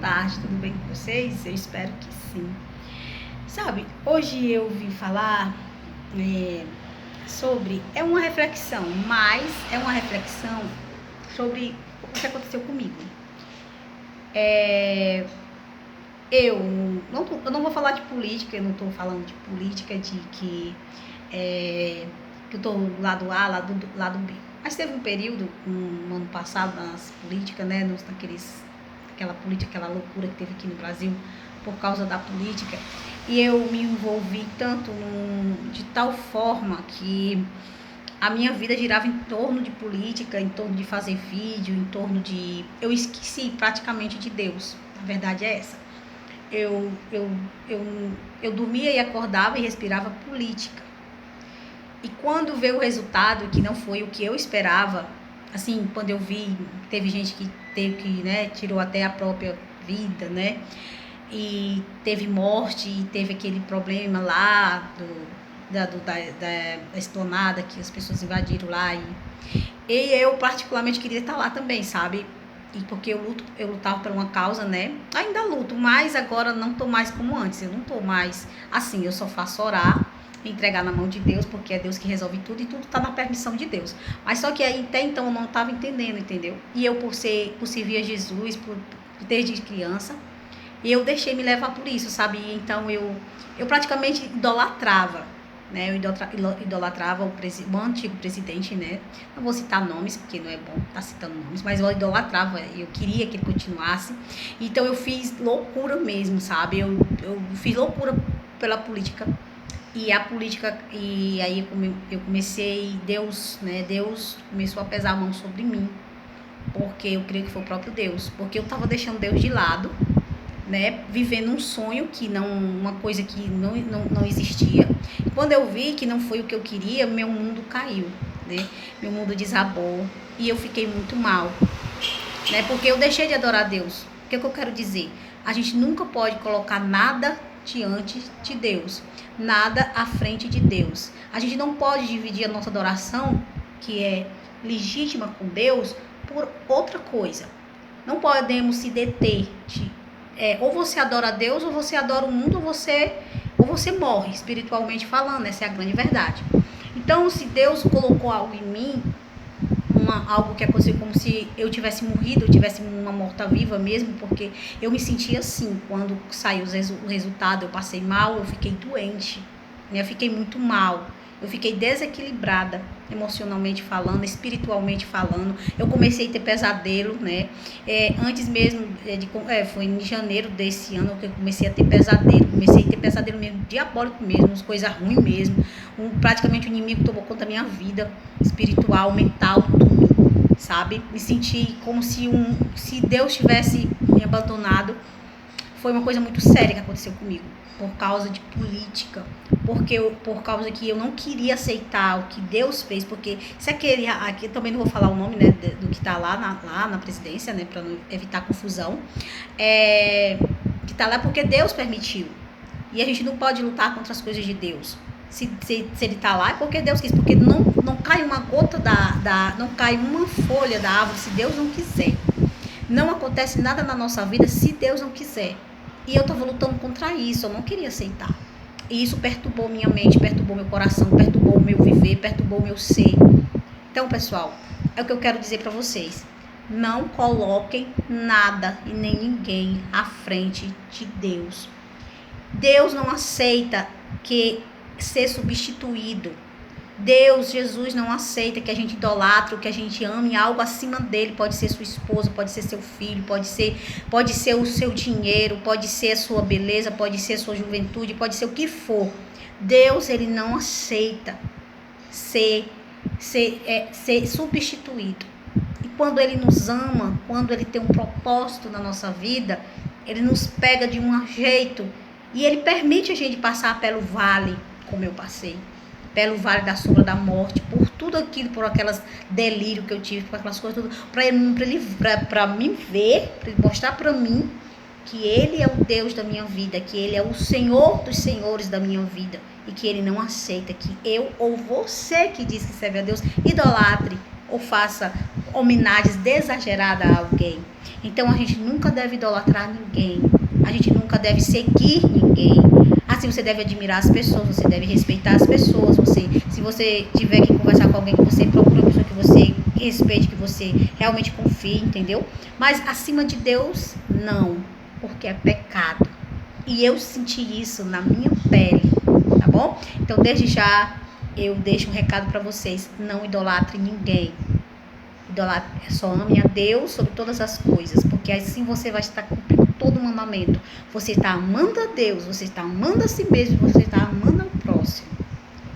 tarde, tudo bem com vocês? Eu espero que sim. Sabe, hoje eu vim falar sobre, é uma reflexão, mas é uma reflexão sobre o que aconteceu comigo. Eu não vou falar de política, eu não estou falando de política, de que eu estou lado A, lado B. Mas teve um período, no ano passado, nas políticas, né, aquela política, aquela loucura que teve aqui no Brasil por causa da política, e eu me envolvi tanto de tal forma que a minha vida girava em torno de política, em torno de fazer vídeo, em torno de... Eu esqueci praticamente de Deus, a verdade é essa. Eu dormia e acordava e respirava política. E quando veio o resultado, que não foi o que eu esperava, assim, quando eu vi, teve gente que teve que, né, tirou até a própria vida, né, e teve morte, e teve aquele problema lá da esplanada, que as pessoas invadiram lá, e eu particularmente queria estar lá também, sabe, e porque eu lutava por uma causa, né, ainda luto, mas agora não tô mais como antes, eu não tô mais assim, eu só faço orar, entregar na mão de Deus, porque é Deus que resolve tudo, e tudo tá na permissão de Deus. Mas só que aí, até então, eu não tava entendendo, entendeu? E eu, por servir a Jesus, desde criança, e eu deixei me levar por isso, sabe? Então, eu praticamente idolatrava, né? Eu idolatrava o antigo presidente, né? Não vou citar nomes, porque não é bom estar citando nomes, mas eu idolatrava, eu queria que ele continuasse. Então, eu fiz loucura mesmo, sabe? Eu fiz loucura pela política. E a política, e aí eu comecei, Deus começou a pesar a mão sobre mim, porque eu creio que foi o próprio Deus, porque eu estava deixando Deus de lado, né, vivendo um sonho uma coisa que não existia. E quando eu vi que não foi o que eu queria, meu mundo caiu, né, meu mundo desabou, e eu fiquei muito mal, né, porque eu deixei de adorar Deus. O que eu quero dizer? A gente nunca pode colocar nada diante de Deus, nada à frente de Deus. A gente não pode dividir a nossa adoração, que é legítima com Deus, por outra coisa. Não podemos se deter ou você adora a Deus, ou você adora o mundo, ou você morre, espiritualmente falando. Essa é a grande verdade. Então, se Deus colocou algo em mim, algo que aconteceu como se eu tivesse morrido, eu tivesse uma morta-viva mesmo, porque eu me sentia assim, quando saiu o resultado, eu passei mal, eu fiquei doente, né? Eu fiquei muito mal, eu fiquei desequilibrada, emocionalmente falando, espiritualmente falando, eu comecei a ter pesadelo, né? Antes mesmo, foi em janeiro desse ano que eu comecei a ter pesadelo mesmo, diabólico mesmo, coisas ruins mesmo, praticamente o inimigo tomou conta da minha vida, espiritual, mental, tudo, sabe? Me senti como se Deus tivesse me abandonado. Foi uma coisa muito séria que aconteceu comigo, por causa de política, por causa que eu não queria aceitar o que Deus fez, porque se aqui eu também não vou falar o nome, né, do que está lá na presidência, né, para não evitar confusão, que está lá porque Deus permitiu, e a gente não pode lutar contra as coisas de Deus. Se ele está lá é porque Deus quis, porque não cai uma gota não cai uma folha da árvore se Deus não quiser. Não acontece nada na nossa vida se Deus não quiser. E eu estava lutando contra isso, eu não queria aceitar. E isso perturbou minha mente, perturbou meu coração, perturbou o meu viver, perturbou o meu ser. Então, pessoal, é o que eu quero dizer para vocês. Não coloquem nada e nem ninguém à frente de Deus. Deus não aceita ser substituído. Deus, Jesus não aceita que a gente idolatre, que a gente ame algo acima dele. Pode ser sua esposa, pode ser seu filho, pode ser o seu dinheiro, pode ser a sua beleza, pode ser a sua juventude, pode ser o que for. Deus, ele não aceita ser substituído. E quando ele nos ama, quando ele tem um propósito na nossa vida, ele nos pega de um jeito e ele permite a gente passar pelo vale, como eu passei. Pelo vale da sombra da morte, por tudo aquilo, por aquelas delírios que eu tive, por aquelas coisas, tudo, para mim ver, para ele mostrar para mim que ele é o Deus da minha vida, que ele é o Senhor dos senhores da minha vida, e que ele não aceita que eu ou você que diz que serve a Deus idolatre ou faça homenagens desexageradas a alguém. Então a gente nunca deve idolatrar ninguém. A gente nunca deve seguir ninguém. Assim, você deve admirar as pessoas, você deve respeitar as pessoas. Se você tiver que conversar com alguém, que você procure uma pessoa que você respeite, que você realmente confie, entendeu? Mas acima de Deus, não, porque é pecado. E eu senti isso na minha pele, tá bom? Então, desde já, eu deixo um recado para vocês: não idolatre ninguém. Só ame a Deus sobre todas as coisas, porque assim você vai estar cumprindo todo o mandamento. Você está amando a Deus, você está amando a si mesmo, você está amando ao próximo,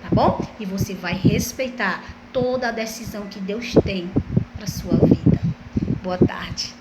tá bom? E você vai respeitar toda a decisão que Deus tem para sua vida. Boa tarde.